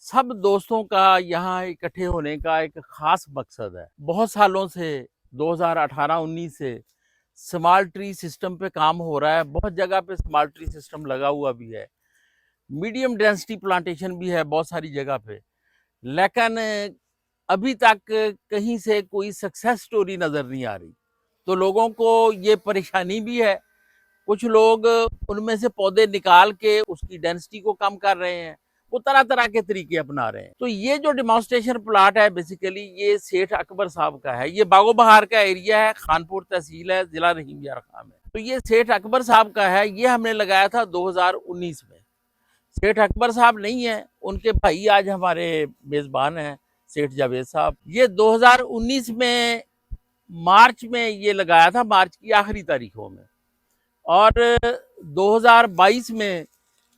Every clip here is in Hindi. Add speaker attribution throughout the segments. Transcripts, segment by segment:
Speaker 1: सब दोस्तों का यहाँ इकट्ठे होने का एक खास मकसद है। बहुत सालों से 2018-19 से स्मार्ट ट्री सिस्टम पे काम हो रहा है। बहुत जगह पे स्मार्ट ट्री सिस्टम लगा हुआ भी है। मीडियम डेंसिटी प्लांटेशन भी है बहुत सारी जगह पे। लेकिन अभी तक कहीं से कोई सक्सेस स्टोरी नजर नहीं आ रही। तो लोगों को ये परेशानी भी है। कुछ लोग उनमें से पौधे निकाल के उसकी डेंसिटी को कम कर रहे हैं। वो तरह तरह के तरीके अपना रहे हैं। तो ये जो डिमॉन्स्ट्रेशन प्लाट है बेसिकली ये सेठ अकबर साहब का है। ये बागो बहार का एरिया है, खानपुर तहसील है, जिला रहीम यार खान है। तो ये सेठ अकबर साहब का है। ये हमने लगाया था 2019 में। सेठ अकबर साहब नहीं है, उनके भाई आज हमारे मेजबान हैं, सेठ जावेद साहब। ये 2019 में मार्च में ये लगाया था, मार्च की आखिरी तारीखों में। और 2022 में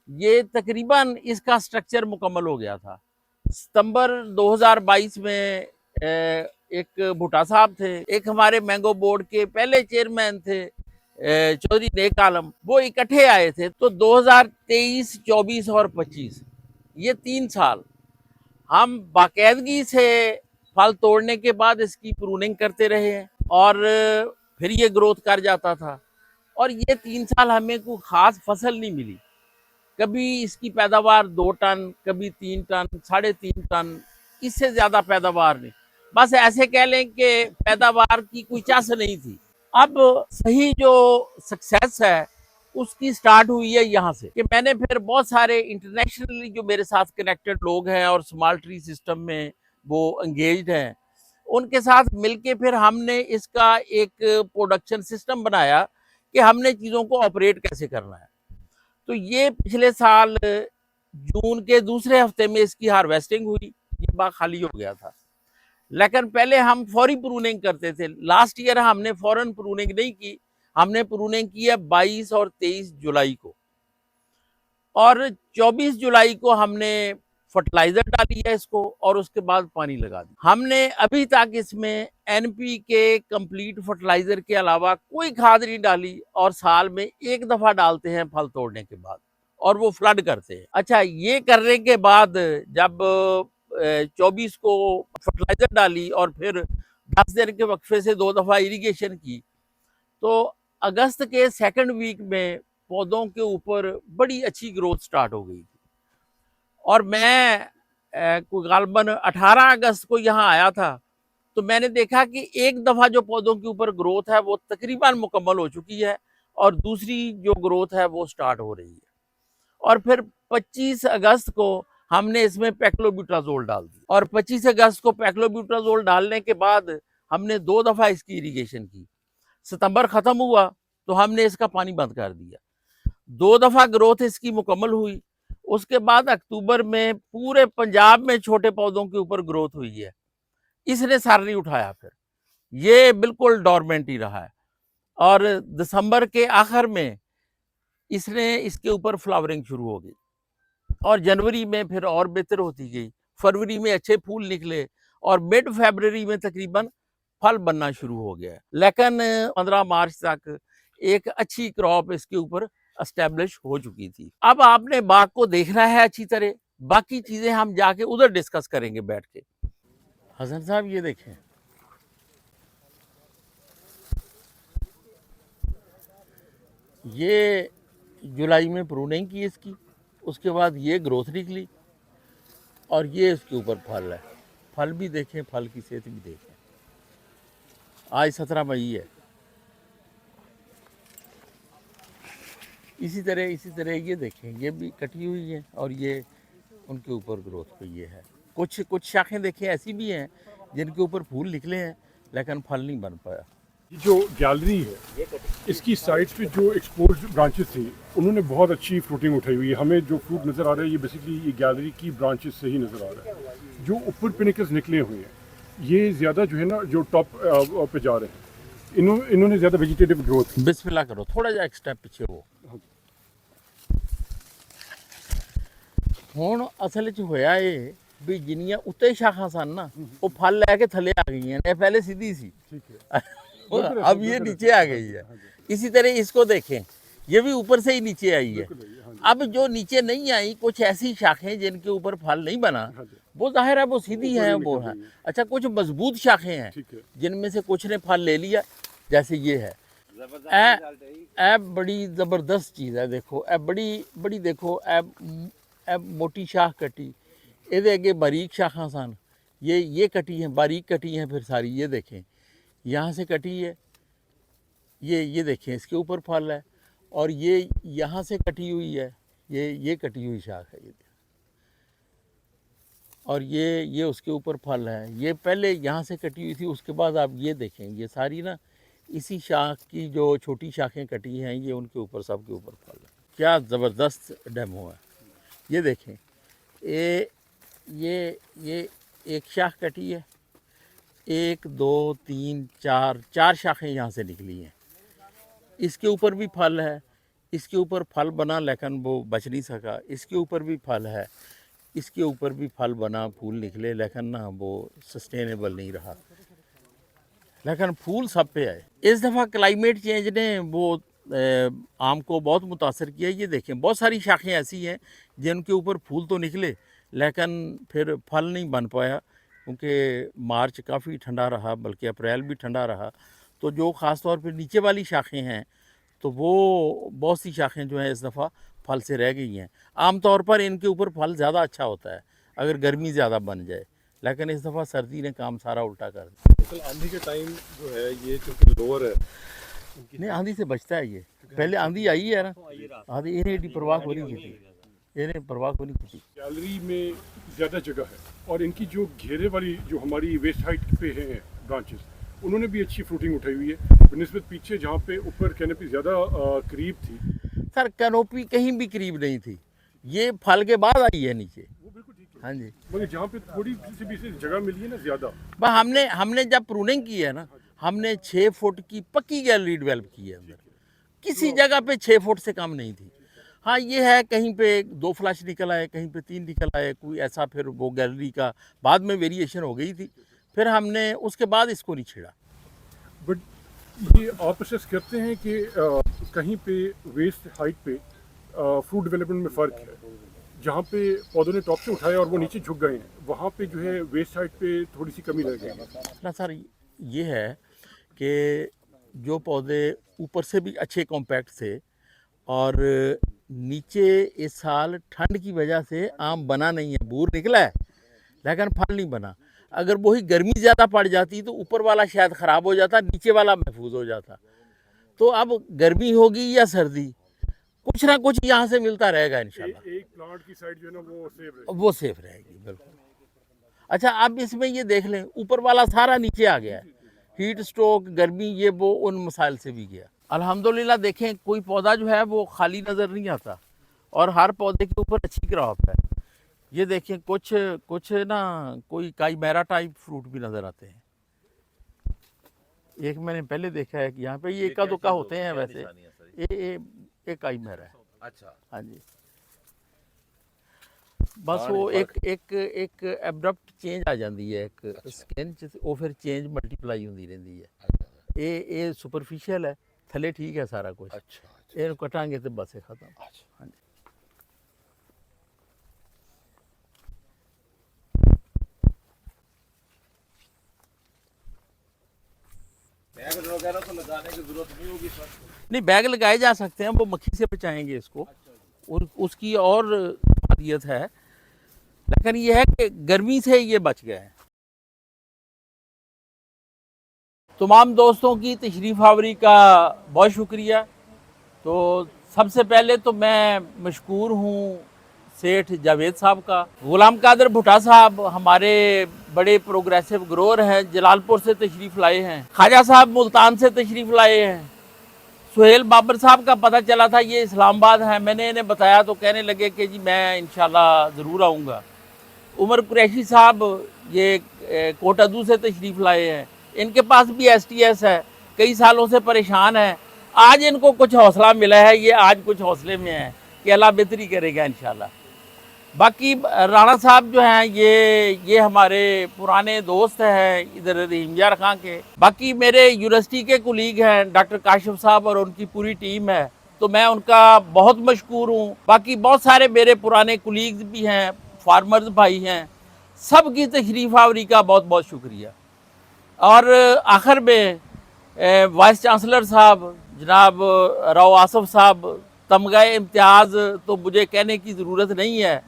Speaker 1: ये तकरीबन इसका स्ट्रक्चर मुकम्मल हो गया था। सितंबर 2022 में एक भुट्टा साहब थे, एक हमारे मैंगो बोर्ड के पहले चेयरमैन थे चौधरी नेक आलम, वो इकट्ठे आए थे। तो 2023, 24 और 25 ये 3 साल हम बाकायदगी से फल तोड़ने के बाद इसकी प्रूनिंग करते रहे हैं और फिर ये ग्रोथ कर जाता था। और ये 3 साल हमें कोई खास फसल नहीं मिली। कभी इसकी पैदावार 2 टन, कभी 3 टन, 3.5 टन, इससे ज्यादा पैदावार नहीं। बस ऐसे कह लें कि पैदावार की कोई चास नहीं थी। अब सही जो सक्सेस है उसकी स्टार्ट हुई है यहाँ से कि मैंने फिर बहुत सारे इंटरनेशनली जो मेरे साथ कनेक्टेड लोग हैं और स्मार्ट ट्री सिस्टम में वो एंगेज्ड हैं, उनके साथ मिलके फिर हमने इसका एक प्रोडक्शन सिस्टम बनाया कि हमने चीज़ों को ऑपरेट कैसे करना है। तो ये पिछले साल जून के दूसरे हफ्ते में इसकी हार्वेस्टिंग हुई। ये बाग खाली हो गया था। लेकिन पहले हम फौरी प्रूनिंग करते थे। लास्ट ईयर हमने फौरन प्रूनिंग नहीं की। हमने प्रूनिंग की है 22 और 23 जुलाई को, और 24 जुलाई को हमने फर्टिलाइजर डाली है इसको, और उसके बाद पानी लगा दिया। हमने अभी तक इसमें एनपी के कंप्लीट फर्टिलाइजर के अलावा कोई खाद नहीं डाली, और साल में एक दफा डालते हैं फल तोड़ने के बाद, और वो फ्लड करते हैं। अच्छा, ये करने के बाद जब 24 को फर्टिलाइजर डाली और फिर 10 दिन के वक्फे से 2 दफा इरिगेशन की, तो अगस्त के सेकंड वीक में पौधों के ऊपर बड़ी अच्छी ग्रोथ स्टार्ट हो गई थी। और मैं गालबन 18 अगस्त को यहाँ आया था, तो मैंने देखा कि एक दफा जो पौधों के ऊपर ग्रोथ है वो तकरीबन मुकम्मल हो चुकी है, और दूसरी जो ग्रोथ है वो स्टार्ट हो रही है। और फिर 25 अगस्त को हमने इसमें पैक्लोब्यूटाजोल डाल दी, और 25 अगस्त को पैक्लोब्यूटाजोल डालने के बाद हमने 2 दफा इसकी इरिगेशन की। सितंबर खत्म हुआ तो हमने इसका पानी बंद कर दिया। 2 दफा ग्रोथ इसकी मुकम्मल हुई। उसके बाद अक्टूबर में पूरे पंजाब में छोटे पौधों के ऊपर ग्रोथ हुई है। इसने सर नहीं उठाया, फिर ये बिल्कुल डॉर्मेंट ही रहा है। और दिसंबर के आखिर में इसके ऊपर फ्लावरिंग शुरू हो गई, और जनवरी में फिर और बेहतर होती गई। फरवरी में अच्छे फूल निकले, और मिड फरवरी में तकरीबन फल बनना शुरू हो गया। लेकिन 15 मार्च तक एक अच्छी क्रॉप इसके ऊपर एस्टेब्लिश हो चुकी थी। अब आपने बाग को देखना है अच्छी तरह, बाकी चीजें हम जाके उधर डिस्कस करेंगे बैठ के। हसन साहब ये देखें, ये जुलाई में प्रूनिंग की इसकी, उसके बाद ये ग्रोथ निकली, और ये इसके ऊपर फल है। फल भी देखें, फल की सेहत भी देखें। आज 17 मई है। इसी तरह ये देखें, ये भी कटी हुई है, और ये उनके ऊपर ग्रोथ हुई है। कुछ शाखें देखें ऐसी भी हैं जिनके ऊपर फूल निकले हैं लेकिन फल नहीं बन पाया।
Speaker 2: ये जो गैलरी है, इसकी साइड पे जो एक्सपोज ब्रांचेस थी, उन्होंने बहुत अच्छी फ्रूटिंग उठाई हुई है। हमें जो फ्रूट नज़र आ रहा है ये बेसिकली ये गैलरी की ब्रांचेस से ही नज़र आ रहा है। जो ऊपर पिनिकल्स निकले हुए हैं, ये ज़्यादा जो है ना, जो टॉप पे जा रहे हैं, इन्होंने ज़्यादा वेजिटेटिव ग्रोथ।
Speaker 1: बिस्मिल्लाह करो, थोड़ा जा एक स्टेप पीछे हो। ਹੁਣ ਅਸਲ 'ਚ ਹੋਇਆ ਇਹ ਵੀ ਜਿੰਨੀਆਂ ਉੱਤੇ शाखा सन ना, वो फल लैके थले आ गई हैं। पहले सीधी सी, अब ये नीचे आ गई है। इसी तरह इसको देखें, ये भी ऊपर से ही नीचे आई है। अब जो नीचे नहीं आई कुछ ऐसी शाखें जिनके ऊपर फल नहीं बना,
Speaker 2: हाँ जी,
Speaker 1: वो जाहिर है वो सीधी
Speaker 2: ऊपर
Speaker 1: हैं,
Speaker 2: ही
Speaker 1: वो
Speaker 2: निकल
Speaker 1: है।
Speaker 2: गई है।
Speaker 1: अच्छा, कुछ मजबूत शाखें हैं
Speaker 2: ठीक है।
Speaker 1: जिनमें से कुछ ने फल ले लिया, जैसे ये है। ए बड़ी ज़बरदस्त चीज़ है, देखो ए बड़ी बड़ी, देखो ए मोटी शाख कटी, ਇਹਦੇ ਅੱਗੇ बारीक शाखा सन, ये कटी हैं, बारीक कटी हैं फिर सारी, ये देखें यहाँ से कटी है, ये देखें इसके ऊपर फल है, और ये यहाँ से कटी हुई है, ये कटी हुई शाख है, ये और ये उसके ऊपर फल है। ये पहले यहाँ से कटी हुई थी, उसके बाद आप ये देखें ये सारी ना इसी शाख की जो छोटी शाखें कटी हैं, ये उनके ऊपर सब के ऊपर फल है। क्या ज़बरदस्त डेमो है, ये देखें। ये एक शाख कटी है, 1 2 3 4 शाखें यहाँ से निकली हैं, इसके ऊपर भी फल है, इसके ऊपर फल बना लेकिन वो बच नहीं सका, इसके ऊपर भी फल है, इसके ऊपर भी फल बना, फूल निकले, लेकिन ना वो सस्टेनेबल नहीं रहा, लेकिन फूल सब पे आए। इस दफ़ा क्लाइमेट चेंज ने वो आम को बहुत मुतासर किया। ये देखें बहुत सारी शाखें ऐसी हैं जिनके ऊपर फूल तो निकले लेकिन फिर फल नहीं बन पाया, क्योंकि मार्च काफ़ी ठंडा रहा, बल्कि अप्रैल भी ठंडा रहा। तो जो ख़ास तौर पर नीचे वाली शाखें हैं, तो वो बहुत सी शाखें जो हैं इस दफ़ा फल से रह गई हैं। आम तौर पर इनके ऊपर फल ज़्यादा अच्छा होता है अगर गर्मी ज़्यादा बन जाए, लेकिन इस दफ़ा सर्दी ने काम सारा उल्टा कर दिया।
Speaker 2: कल आंधी के टाइम जो है ये क्योंकि लोअर है,
Speaker 1: नहीं आंधी से बचता है ये, पहले आंधी आई है ना, आंधी इन्हें एडी परवाह को नहीं की, इन्हें परवाह को नहीं की।
Speaker 2: गैलरी में ज़्यादा जगह है और इनकी जो घेरे वाली जो हमारी वेस्ट हाइट पे हैं ब्रांचेस, उन्होंने भी अच्छी फ्रूटिंग उठाई हुई है बनस्बत पीछे जहाँ पे ऊपर कैनोपी ज़्यादा करीब थी।
Speaker 1: सर कैनोपी कहीं भी करीब नहीं थी, ये फल के बाद आई है नीचे।
Speaker 2: वो बिल्कुल ठीक है,
Speaker 1: हाँ जी,
Speaker 2: मगर जहाँ पे थोड़ी सी भी से जगह मिली है ना ज़्यादा,
Speaker 1: बस हमने जब प्रूनिंग की है ना, हमने 6 फुट की पक्की गैलरी डेवलप की है अंदर, किसी जगह पे 6 फुट से कम नहीं थी। हाँ ये है कहीं पे 2 फ्लैश निकल आए, कहीं पे 3 निकल आए, कोई ऐसा, फिर वो गैलरी का बाद में वेरिएशन हो गई थी, फिर हमने उसके बाद इसको नहीं छेड़ा।
Speaker 2: बट ये आप असेस करते हैं कि कहीं पे वेस्ट हाइट पे फ्रूट डेवलपमेंट में फ़र्क है, जहाँ पे पौधों ने टॉप से उठाया और वो नीचे झुक गए हैं, वहाँ पे जो है वेस्ट हाइट पे थोड़ी सी कमी रह गई है
Speaker 1: ना सर, ये है कि जो पौधे ऊपर से भी अच्छे कॉम्पैक्ट थे और नीचे इस साल ठंड की वजह से आम बना नहीं है, बूर निकला है लेकिन फल नहीं बना। अगर वही गर्मी ज़्यादा पड़ जाती तो ऊपर वाला शायद ख़राब हो जाता, नीचे वाला महफूज हो जाता। तो अब गर्मी होगी या सर्दी, कुछ ना कुछ यहाँ से मिलता रहेगा इंशाल्लाह।
Speaker 2: एक प्लांट की साइड जो है ना वो सेफ रहेगी।
Speaker 1: वो सेफ रहेगी बिल्कुल। अच्छा अब इसमें ये देख लें, ऊपर वाला सारा नीचे आ गया है, हीट स्ट्रोक, गर्मी, ये वो उन मसाइल से भी गया। अल्हम्दुलिल्लाह देखें कोई पौधा जो है वो खाली नज़र नहीं आता और हर पौधे के ऊपर अच्छी क्रॉप है। ये देखें कुछ ना कोई काईमेरा टाइप फ्रूट भी नज़र आते हैं। एक मैंने पहले देखा है कि यहाँ पे ये एका दुक्का होते हैं वैसे, ये काईमेरा है।
Speaker 3: अच्छा,
Speaker 1: हाँ जी, बस वो एक एब्रप्ट चेंज आ जाती है, एक स्किन च वो फिर चेंज मल्टीप्लाई होती रहती है। ये सुपरफिशियल है, थले ठीक है सारा कुछ,
Speaker 3: अच्छा,
Speaker 1: ये कटांगे तो बस है खत्म।
Speaker 3: अच्छा।
Speaker 1: हाँ जी,
Speaker 3: बैग वगैरह तो लगाने की जरूरत नहीं होगी सर?
Speaker 1: नहीं बैग लगाए जा सकते हैं, वो मक्खी से बचाएंगे इसको, और उसकी और फायदियत है, लेकिन ये है कि गर्मी से ये बच गए हैं। तमाम दोस्तों की तशरीफ़ आवरी का बहुत शुक्रिया। तो सबसे पहले तो मैं मशकूर हूँ सेठ जावेद साहब का। गुलाम कादर भुट्टा साहब हमारे बड़े प्रोग्रेसिव ग्रोअर हैं, जलालपुर से तशरीफ़ लाए हैं। ख्वाजा साहब मुल्तान से तशरीफ़ लाए हैं। सुहेल बाबर साहब का पता चला था ये इस्लामाबाद हैं, मैंने इन्हें बताया तो कहने लगे कि जी मैं इंशाल्लाह ज़रूर आऊँगा। उमर कुरैशी साहब ये कोटादू से तशरीफ़ लाए हैं, इनके पास भी STS है, कई सालों से परेशान है। आज इनको कुछ हौसला मिला है, ये आज कुछ हौसले में है कि अल्लाह बेहतरी करेगा इंशाल्लाह। बाकी राणा साहब जो हैं ये हमारे पुराने दोस्त हैं इधर रहीम खां के। बाकी मेरे यूनिवर्सिटी के कुलीग हैं डॉक्टर काशिफ साहब और उनकी पूरी टीम है, तो मैं उनका बहुत मशकूर हूँ। बाकी बहुत सारे मेरे पुराने कुलीग्स भी हैं, फार्मर्स भाई हैं, सब की तशरीफ़ आवरी का बहुत बहुत शुक्रिया। और आखिर में वाइस चांसलर साहब जनाब राव आसफ साहब, तमगा इम्तियाज़ तो मुझे कहने की ज़रूरत नहीं है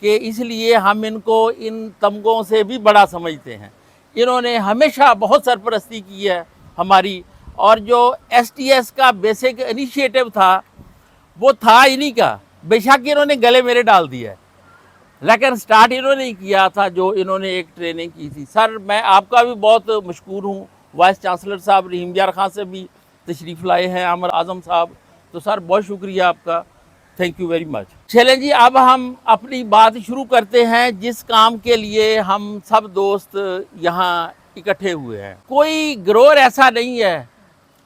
Speaker 1: कि इसलिए हम इनको इन तमगों से भी बड़ा समझते हैं। इन्होंने हमेशा बहुत सरपरस्ती की है हमारी, और जो STS का बेसिक इनिशिएटिव था वो था इन्हीं का। बेशक इन्होंने गले मेरे डाल दिया है, लेकिन स्टार्ट इन्होंने ही किया था जो इन्होंने एक ट्रेनिंग की थी। सर मैं आपका भी बहुत मशकूर हूँ। वाइस चांसलर साहब रहीम यार खान से भी तशरीफ़ लाए हैं, आमिर आज़म साहब, तो सर बहुत शुक्रिया आपका, थैंक यू वेरी मच। चलें जी, अब हम अपनी बात शुरू करते हैं जिस काम के लिए हम सब दोस्त यहाँ इकट्ठे हुए हैं। कोई ग्रोअर ऐसा नहीं है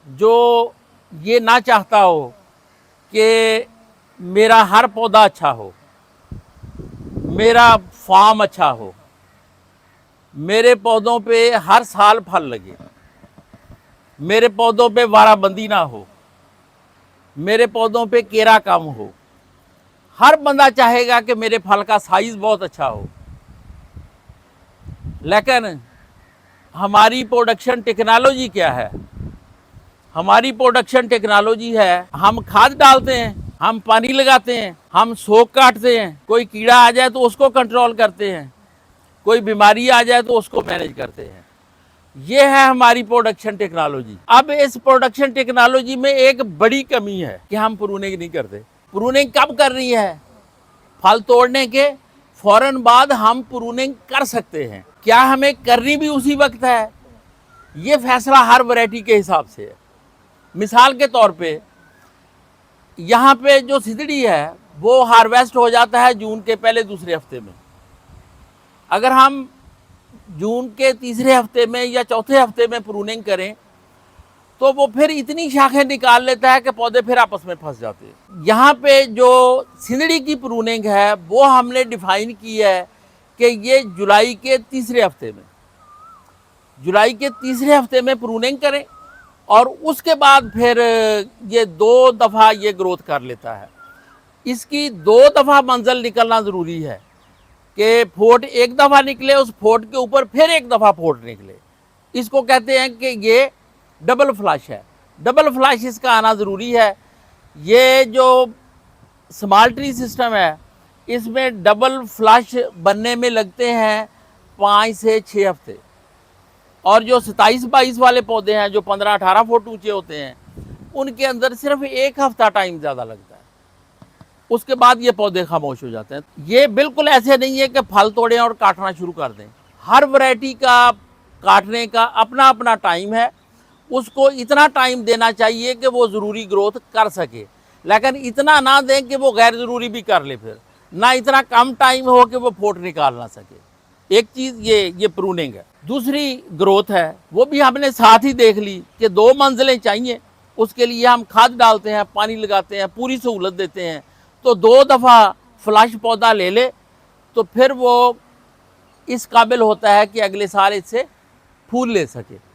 Speaker 1: जो ये ना चाहता हो कि मेरा हर पौधा अच्छा हो, मेरा फार्म अच्छा हो, मेरे पौधों पे हर साल फल लगे, मेरे पौधों पे वाराबंदी ना हो, मेरे पौधों पे केरा कम हो। हर बंदा चाहेगा कि मेरे फल का साइज बहुत अच्छा हो, लेकिन हमारी प्रोडक्शन टेक्नोलॉजी क्या है? हमारी प्रोडक्शन टेक्नोलॉजी है, हम खाद डालते हैं, हम पानी लगाते हैं, हम सोख काटते हैं, कोई कीड़ा आ जाए तो उसको कंट्रोल करते हैं, कोई बीमारी आ जाए तो उसको मैनेज करते हैं। ये है हमारी प्रोडक्शन टेक्नोलॉजी। अब इस प्रोडक्शन टेक्नोलॉजी में एक बड़ी कमी है कि हम प्रूनिंग नहीं करते। प्रूनिंग कब कर रही है? फल तोड़ने के फौरन बाद हम प्रूनिंग कर सकते हैं। क्या हमें करनी भी उसी वक्त है? ये फैसला हर वैरायटी के हिसाब से है। मिसाल के तौर पे यहाँ पे जो सिदड़ी है वो हार्वेस्ट हो जाता है जून के पहले दूसरे हफ्ते में। अगर हम जून के तीसरे हफ्ते में या चौथे हफ्ते में प्रूनिंग करें तो वो फिर इतनी शाखें निकाल लेता है कि पौधे फिर आपस में फंस जाते हैं। यहाँ पे जो सिंदड़ी की प्रूनिंग है वो हमने डिफाइन की है कि ये जुलाई के तीसरे हफ्ते में प्रूनिंग करें, और उसके बाद फिर ये 2 दफ़ा ये ग्रोथ कर लेता है। इसकी 2 दफ़ा मंजिल निकलना ज़रूरी है कि फोट एक दफ़ा निकले, उस फोट के ऊपर फिर एक दफ़ा फोट निकले। इसको कहते हैं कि ये डबल फ्लश है। डबल फ्लश इसका आना ज़रूरी है। ये जो स्मॉल ट्री सिस्टम है इसमें डबल फ्लश बनने में लगते हैं 5 से 6 हफ्ते, और जो 27-22 वाले पौधे हैं जो 15-18 फुट ऊंचे होते हैं उनके अंदर सिर्फ 1 हफ्ता टाइम ज़्यादा लगता है, उसके बाद ये पौधे खामोश हो जाते हैं। ये बिल्कुल ऐसे नहीं है कि फल तोड़ें और काटना शुरू कर दें। हर वैरायटी का काटने का अपना अपना टाइम है। उसको इतना टाइम देना चाहिए कि वो ज़रूरी ग्रोथ कर सके, लेकिन इतना ना दें कि वो गैर ज़रूरी भी कर ले, फिर ना इतना कम टाइम हो कि वो फोट निकाल ना सके। एक चीज़ ये प्रूनिंग है। दूसरी ग्रोथ है, वो भी हमने साथ ही देख ली कि 2 मंजिलें चाहिए। उसके लिए हम खाद डालते हैं, पानी लगाते हैं, पूरी सहूलत देते हैं। तो 2 दफ़ा फ्लश पौधा ले ले तो फिर वो इस काबिल होता है कि अगले साल इससे फूल ले सके।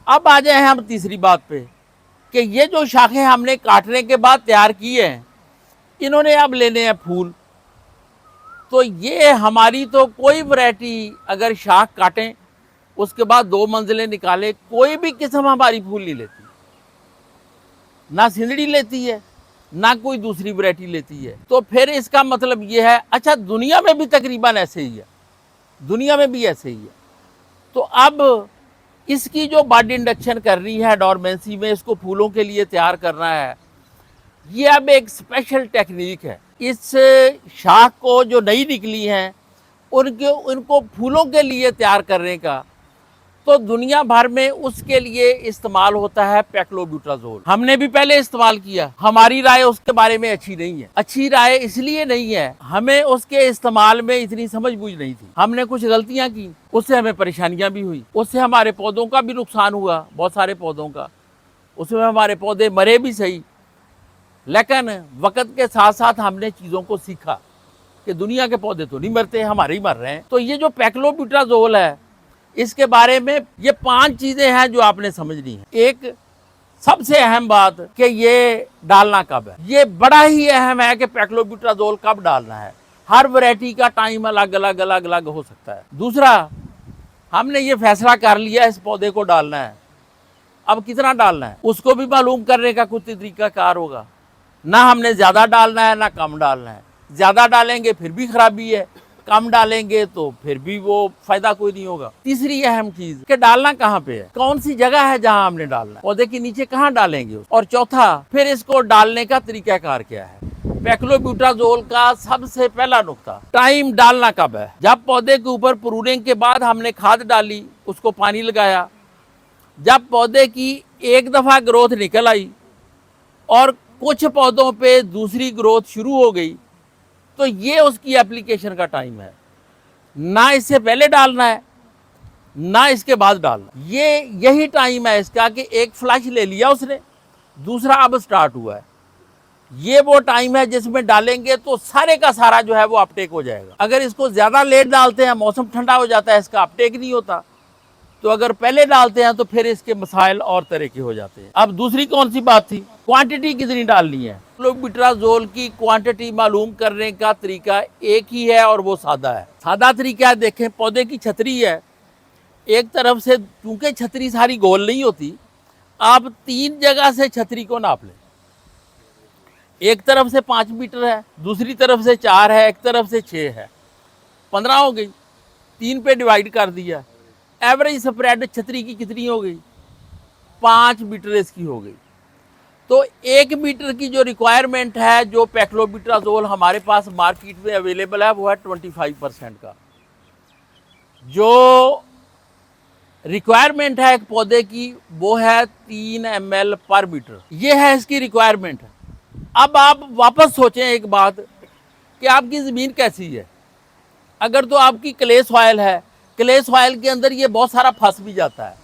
Speaker 1: अब आ जाए हम तीसरी बात पे कि ये जो शाखें हमने काटने के बाद तैयार की हैं, इन्होंने अब लेने हैं फूल। तो ये हमारी तो कोई वैरायटी अगर शाख काटें उसके बाद 2 मंजिलें निकाले, कोई भी किस्म हमारी फूल नहीं लेती, ना सिंदड़ी लेती है ना कोई दूसरी वैरायटी लेती है। तो फिर इसका मतलब ये है, अच्छा दुनिया में भी तकरीबन ऐसे ही है, दुनिया में भी ऐसे ही है। तो अब इसकी जो बड इंडक्शन कर रही है डोरमेंसी में, इसको फूलों के लिए तैयार करना है, ये अब एक स्पेशल टेक्निक है। इस शाख को जो नई निकली हैं उनको फूलों के लिए तैयार करने का, तो दुनिया भर में उसके लिए इस्तेमाल होता है पैक्लोब्यूटाजोल। हमने भी पहले इस्तेमाल किया, हमारी राय उसके बारे में अच्छी नहीं है। अच्छी राय इसलिए नहीं है, हमें उसके इस्तेमाल में इतनी समझ बूझ नहीं थी, हमने कुछ गलतियां की, उससे हमें परेशानियां भी हुई, उससे हमारे पौधों का भी नुकसान हुआ, बहुत सारे पौधों का। उसमें हमारे पौधे मरे भी सही, लेकिन वक्त के साथ साथ हमने चीज़ों को सीखा कि दुनिया के पौधे तो नहीं मरते, हमारे ही मर रहे हैं। तो ये जो पैक्लोब्यूटाजोल है, इसके बारे में ये 5 चीज़ें हैं जो आपने समझनी है। एक, सबसे अहम बात कि ये डालना कब है, ये बड़ा ही अहम है कि पैक्लोब्यूटाजोल कब डालना है। हर वैरायटी का टाइम अलग अलग हो सकता है। दूसरा, हमने ये फैसला कर लिया इस पौधे को डालना है, अब कितना डालना है उसको भी मालूम करने का कुछ तरीका कार होगा। ना हमने ज़्यादा डालना है ना कम डालना है। ज़्यादा डालेंगे फिर भी खराबी है, कम डालेंगे तो फिर भी वो फायदा कोई नहीं होगा। तीसरी अहम चीज कि डालना कहाँ पे है, कौन सी जगह है जहां हमने डालना है, पौधे के नीचे कहाँ डालेंगे। और चौथा, फिर इसको डालने का तरीकाकार क्या है। पैक्लोब्यूटाजोल का सबसे पहला नुक्ता, टाइम डालना कब है। जब पौधे के ऊपर प्रूनिंग के बाद हमने खाद डाली, उसको पानी लगाया, जब पौधे की एक दफा ग्रोथ निकल आई और कुछ पौधों पे दूसरी ग्रोथ शुरू हो गई, तो ये उसकी एप्लीकेशन का टाइम है। ना इससे पहले डालना है ना इसके बाद डालना, ये यही टाइम है इसका कि एक फ्लश ले लिया उसने, दूसरा अब स्टार्ट हुआ है। ये वो टाइम है जिसमें डालेंगे तो सारे का सारा जो है वो अपटेक हो जाएगा। अगर इसको ज़्यादा लेट डालते हैं, मौसम ठंडा हो जाता है, इसका अपटेक नहीं होता। तो अगर पहले डालते हैं तो फिर इसके मसाइल और तरह के हो जाते हैं। अब दूसरी कौन सी बात थी, क्वांटिटी कितनी डालनी है। पैक्लोब्यूटाजोल की क्वांटिटी मालूम करने का तरीका एक ही है और वो सादा है। सादा तरीका है, देखें पौधे की छतरी है, एक तरफ से, चूंकि छतरी सारी गोल नहीं होती, आप 3 जगह से छतरी को नाप लें। एक तरफ से 5 मीटर है, दूसरी तरफ से 4 है, एक तरफ से 6 है, 15 हो गई। 3 पे डिवाइड कर दिया, एवरेज स्प्रेड छतरी की कितनी हो गई, 5 मीटर इसकी हो गई। तो 1 मीटर की जो रिक्वायरमेंट है, जो पैक्लोब्यूटाजोल हमारे पास मार्केट में अवेलेबल है, वो है 25% का। जो रिक्वायरमेंट है एक पौधे की वो है 3 ml पर मीटर, ये है इसकी रिक्वायरमेंट। अब आप वापस सोचें एक बात कि आपकी ज़मीन कैसी है। अगर तो आपकी क्ले सॉइल है, क्ले सॉइल के अंदर ये बहुत सारा फंस भी जाता है,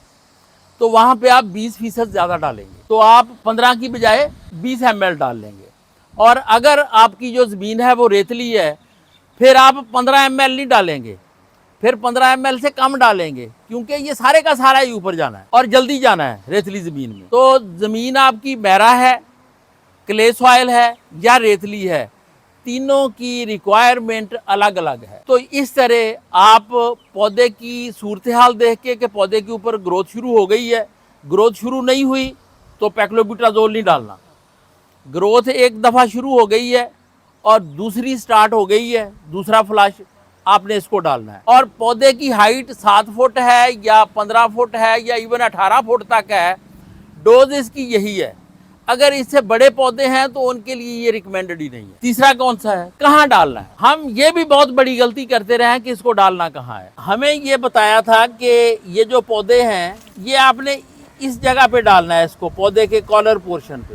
Speaker 1: तो वहाँ पे आप 20% ज़्यादा डालेंगे, तो आप 15 की बजाय 20 ml डाल लेंगे। और अगर आपकी जो ज़मीन है वो रेतली है, फिर आप 15 ml नहीं डालेंगे, फिर 15 ml से कम डालेंगे, क्योंकि ये सारे का सारा ही ऊपर जाना है और जल्दी जाना है रेतली ज़मीन में। तो ज़मीन आपकी मैरा है, क्ले सॉइल है या रेतली है, तीनों की रिक्वायरमेंट अलग अलग है। तो इस तरह आप पौधे की सूरत हाल देख के पौधे के ऊपर ग्रोथ शुरू हो गई है, ग्रोथ शुरू नहीं हुई तो पैक्लोब्यूटाजोल नहीं डालना। ग्रोथ एक दफ़ा शुरू हो गई है और दूसरी स्टार्ट हो गई है, दूसरा फ्लश, आपने इसको डालना है। और पौधे की हाइट 7 फुट है या 15 फुट है या इवन 18 फुट तक है, डोज इसकी यही है। अगर इससे बड़े पौधे हैं तो उनके लिए ये रिकमेंडेड ही नहीं है। तीसरा कौन सा है, कहाँ डालना है। हम ये भी बहुत बड़ी गलती करते रहे हैं कि इसको डालना कहाँ है। हमें ये बताया था कि ये जो पौधे हैं ये आपने इस जगह पे डालना है, इसको पौधे के कॉलर पोर्शन पे,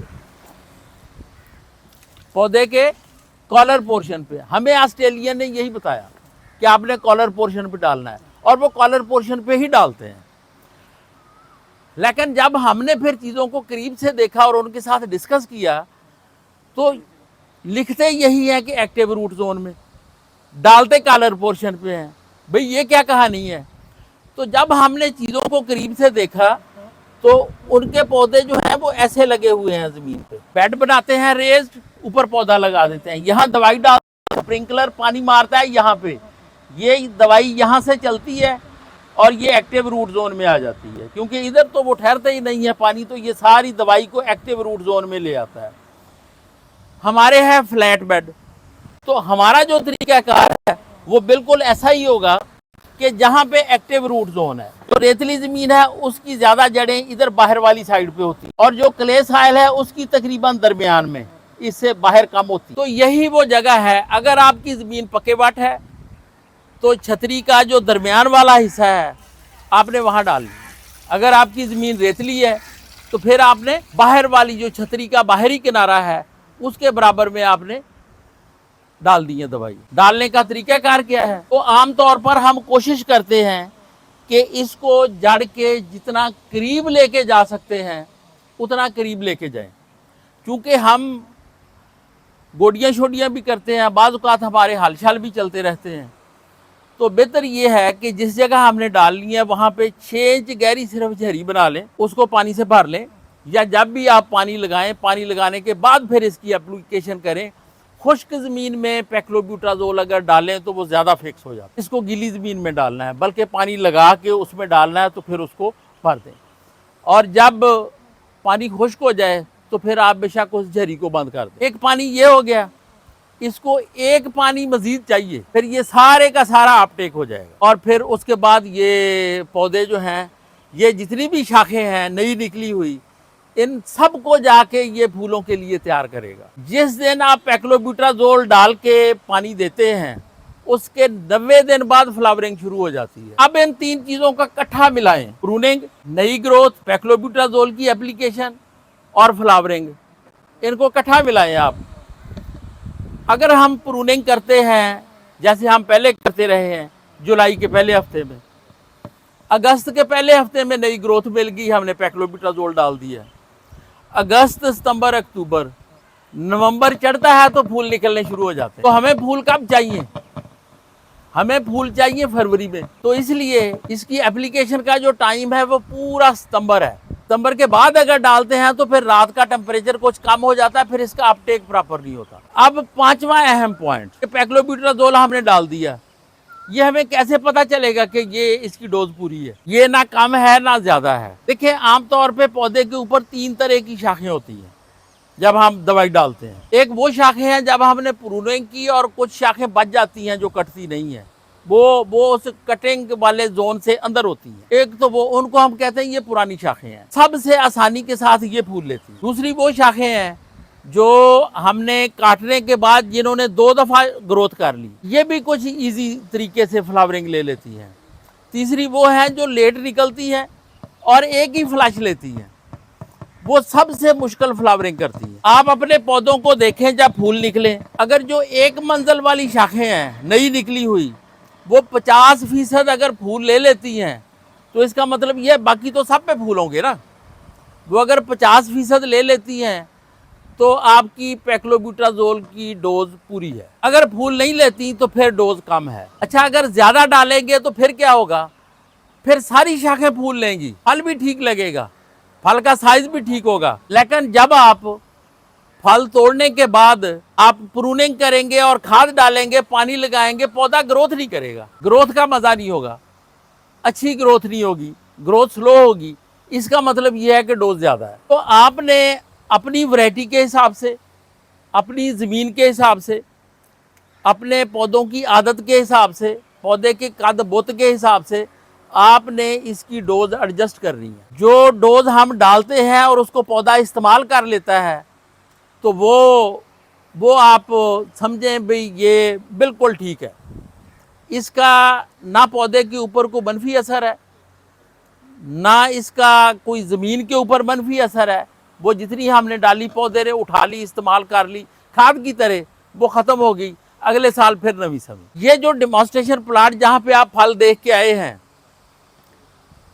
Speaker 1: पौधे के कॉलर पोर्शन पे। हमें ऑस्ट्रेलियन ने यही बताया कि आपने कॉलर पोर्शन पे डालना है, और वो कॉलर पोर्शन पे ही डालते हैं। लेकिन जब हमने फिर चीज़ों को करीब से देखा और उनके साथ डिस्कस किया, तो लिखते यही है कि एक्टिव रूट जोन में, डालते कॉलर पोर्शन पे हैं। भाई ये क्या कहानी है। तो जब हमने चीज़ों को करीब से देखा तो उनके पौधे जो हैं वो ऐसे लगे हुए हैं, ज़मीन पे बेड बनाते हैं रेस्ड, ऊपर पौधा लगा देते हैं, यहाँ दवाई डाल, स्प्रिंकलर पानी मारता है यहाँ पे, ये दवाई यहाँ से चलती है और ये एक्टिव रूट जोन में आ जाती है, क्योंकि इधर तो वो ठहरता ही नहीं है पानी, तो ये सारी दवाई को एक्टिव रूट जोन में ले आता है। हमारे है फ्लैट बेड, तो हमारा जो तरीकाकार है वो बिल्कुल ऐसा ही होगा कि जहाँ पे एक्टिव रूट जोन है, जो रेतली ज़मीन है उसकी ज़्यादा जड़ें इधर बाहर वाली साइड पे होती, और जो क्ले सॉइल है उसकी तकरीबन दरमियान में, इससे बाहर कम होती। तो यही वो जगह है। अगर आपकी ज़मीन पक्के वाट है तो छतरी का जो दरमियान वाला हिस्सा है आपने वहाँ डाल ली। अगर आपकी ज़मीन रेतली है तो फिर आपने बाहर वाली जो छतरी का बाहरी किनारा है उसके बराबर में आपने डाल दी है दवाई। डालने का तरीकाकार क्या है, तो आमतौर पर हम कोशिश करते हैं कि इसको जड़ के जितना करीब लेके जा सकते हैं उतना करीब लेके जाएं, क्योंकि हम गोडियाँ शोडियाँ भी करते हैं, बाज़ औक़ात हमारे हाल चाल भी चलते रहते हैं। तो बेहतर ये है कि जिस जगह हमने डालनी है वहाँ पे 6 इंच गहरी सिर्फ झरी बना लें, उसको पानी से भर लें या जब भी आप पानी लगाएं, पानी लगाने के बाद फिर इसकी एप्लीकेशन करें। खुश्क ज़मीन में पेक्लोब्यूटाजोल अगर डालें तो वो ज़्यादा फिक्स हो जाता है। इसको गीली ज़मीन में डालना है, बल्कि पानी लगा के उसमें डालना है, तो फिर उसको भर दें। और जब पानी खुश्क हो जाए तो फिर आप बेशक उस झरी को बंद कर दें। एक पानी ये हो गया, इसको एक पानी मजीद चाहिए, फिर ये सारे का सारा अपटेक हो जाएगा। और फिर उसके बाद ये पौधे जो हैं, ये जितनी भी शाखें हैं नई निकली हुई, इन सब को जाके ये फूलों के लिए तैयार करेगा। जिस दिन आप पेक्लोब्यूटाजोल डाल के पानी देते हैं, उसके 90 दिन बाद फ्लावरिंग शुरू हो जाती है। अब इन तीन चीजों का इकट्ठा मिलाएं, प्रूनिंग, नई ग्रोथ, पेक्लोब्यूटाजोल की एप्लीकेशन और फ्लावरिंग, इनको इकट्ठा मिलाएं आप। अगर हम प्रूनिंग करते हैं जैसे हम पहले करते रहे हैं, जुलाई के पहले हफ्ते में, अगस्त के पहले हफ्ते में नई ग्रोथ मिल गई, हमने पेक्लोब्यूटाजोल डाल दिया। अगस्त, सितंबर, अक्टूबर, नवंबर चढ़ता है तो फूल निकलने शुरू हो जाते हैं। तो हमें फूल कब चाहिए? हमें फूल चाहिए फरवरी में। तो इसलिए इसकी एप्लीकेशन का जो टाइम है वो पूरा सितंबर है। सितंबर के बाद अगर डालते हैं तो फिर रात का टेम्परेचर कुछ कम हो जाता है, फिर इसका अपटेक प्रॉपर नहीं होता। अब पांचवा अहम पॉइंट, पेक्लोब्यूटाजोल हमने डाल दिया, ये हमें कैसे पता चलेगा कि ये इसकी डोज पूरी है? ये ना कम है ना ज्यादा है। देखिए, आमतौर पे पौधे के ऊपर 3 तरह की शाखें होती हैं जब हम दवाई डालते हैं। एक वो शाखें हैं जब हमने प्रूनिंग की और कुछ शाखें बच जाती हैं जो कटती नहीं है, वो उस कटिंग वाले जोन से अंदर होती हैं। एक तो वो, उनको हम कहते हैं ये पुरानी शाखें हैं, सबसे आसानी के साथ ये फूल लेती हैं। दूसरी वो शाखें हैं जो हमने काटने के बाद जिन्होंने 2 दफा ग्रोथ कर ली, ये भी कुछ इजी तरीके से फ्लावरिंग ले लेती हैं। तीसरी वो है जो लेट निकलती है और एक ही फ्लैश लेती है, वो सबसे मुश्किल फ्लावरिंग करती है। आप अपने पौधों को देखें जब फूल निकले, अगर जो एक मंजिल वाली शाखें हैं नई निकली हुई, वो 50% अगर फूल ले लेती हैं, तो इसका मतलब ये बाकी तो सब पे फूल होंगे ना। वो अगर 50% ले लेती हैं तो आपकी पेक्लोब्यूटाजोल की डोज पूरी है। अगर फूल नहीं लेती तो फिर डोज कम है। अच्छा, अगर ज्यादा डालेंगे तो फिर क्या होगा? फिर सारी शाखें फूल लेंगी, फल भी ठीक लगेगा, फल का साइज भी ठीक होगा। लेकिन जब आप फल तोड़ने के बाद आप प्रूनिंग करेंगे और खाद डालेंगे, पानी लगाएंगे, पौधा ग्रोथ नहीं करेगा, ग्रोथ का मजा नहीं होगा, अच्छी ग्रोथ नहीं होगी, ग्रोथ स्लो होगी। इसका मतलब यह है कि डोज ज्यादा है। तो आपने अपनी वैरायटी के हिसाब से, अपनी ज़मीन के हिसाब से, अपने पौधों की आदत के हिसाब से, पौधे के कद बुत के हिसाब से आपने इसकी डोज एडजस्ट करनी है। जो डोज हम डालते हैं और उसको पौधा इस्तेमाल कर लेता है, तो वो आप समझें भाई ये बिल्कुल ठीक है। इसका ना पौधे के ऊपर कोई मनफी असर है, ना इसका कोई ज़मीन के ऊपर मनफी असर है। वो जितनी हमने डाली पौधे ने उठा ली, इस्तेमाल कर ली, खाद की तरह वो ख़त्म हो गई, अगले साल फिर नवी सब्जी। ये जो डेमोन्स्ट्रेशन प्लांट जहाँ पे आप फल देख के आए हैं,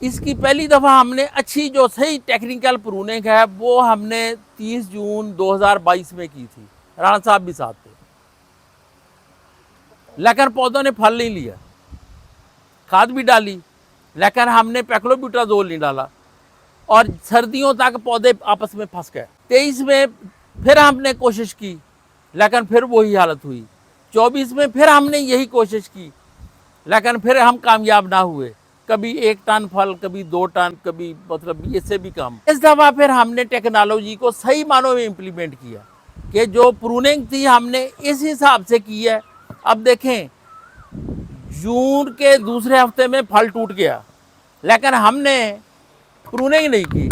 Speaker 1: इसकी पहली दफ़ा हमने अच्छी जो सही टेक्निकल प्रूनिंग है वो हमने 30 जून 2022 में की थी। राणा साहब भी साथ थे, लेकिन पौधों ने फल नहीं लिया। खाद भी डाली लेकिन हमने पेक्लोब्यूटाजोल नहीं डाला और सर्दियों तक पौधे आपस में फंस गए। 23 में फिर हमने कोशिश की लेकिन फिर वही हालत हुई। 24 में फिर हमने यही कोशिश की लेकिन फिर हम कामयाब ना हुए। कभी 1 टन फल, कभी 2 टन, कभी मतलब इससे भी कम। इस दफ़ा फिर हमने टेक्नोलॉजी को सही मानों में इम्प्लीमेंट किया कि जो प्रूनिंग थी हमने इस हिसाब से की है। अब देखें, जून के दूसरे हफ्ते में फल टूट गया लेकिन हमने प्रूनिंग नहीं की,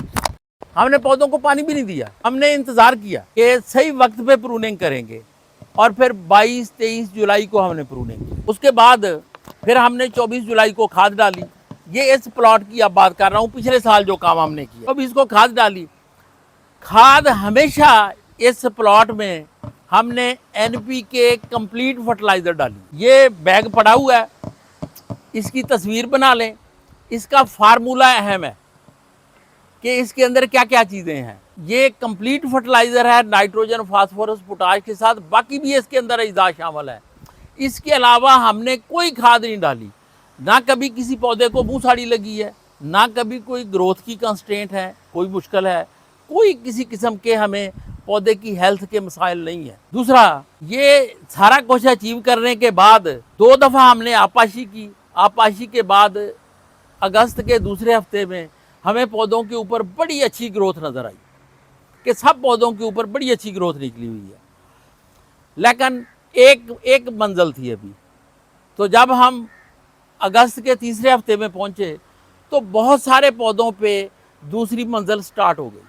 Speaker 1: हमने पौधों को पानी भी नहीं दिया, हमने इंतज़ार किया कि सही वक्त पे प्रूनिंग करेंगे और फिर 22-23 जुलाई को हमने प्रूनिंग की। उसके बाद फिर हमने 24 जुलाई को खाद डाली। ये इस प्लॉट की अब बात कर रहा हूँ, पिछले साल जो काम हमने किया। अब इसको खाद डाली। खाद हमेशा इस प्लॉट में हमने NPK कंप्लीट फर्टिलाइजर डाली। ये बैग पड़ा हुआ है, इसकी तस्वीर बना लें। इसका फार्मूला अहम है कि इसके अंदर क्या क्या चीज़ें हैं। ये कंप्लीट फर्टिलाइजर है, नाइट्रोजन, फास्फोरस, पोटाश के साथ बाकी भी इसके अंदर अज्जा शामिल है। इसके अलावा हमने कोई खाद नहीं डाली, ना कभी किसी पौधे को मूंछाड़ी लगी है, ना कभी कोई ग्रोथ की कंस्ट्रेंट है, कोई मुश्किल है, कोई किसी किस्म के हमें पौधे की हेल्थ के मसाइल नहीं है। दूसरा, ये सारा कुछ अचीव करने के बाद 2 दफ़ा हमने आपाशी की। आपाशी के बाद अगस्त के दूसरे हफ्ते में हमें पौधों के ऊपर बड़ी अच्छी ग्रोथ नज़र आई कि सब पौधों के ऊपर बड़ी अच्छी ग्रोथ निकली हुई है। लेकिन एक मंजिल थी अभी। तो जब हम अगस्त के तीसरे हफ्ते में पहुंचे तो बहुत सारे पौधों पे दूसरी मंजिल स्टार्ट हो गई।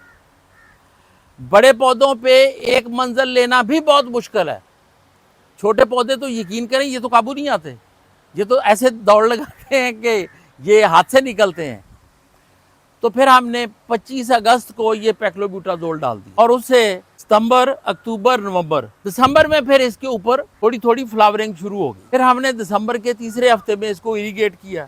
Speaker 1: बड़े पौधों पे एक मंजिल लेना भी बहुत मुश्किल है। छोटे पौधे तो यकीन करें ये तो काबू नहीं आते, ये तो ऐसे दौड़ लगाते हैं कि ये हाथ से निकलते हैं। तो फिर हमने 25 अगस्त को ये पैक्लोब्यूटाजोल डाल दी और उससे सितंबर, अक्टूबर, नवंबर, दिसंबर में फिर इसके ऊपर थोड़ी थोड़ी फ्लावरिंग शुरू हो गई। फिर हमने दिसंबर के तीसरे हफ्ते में इसको इरिगेट किया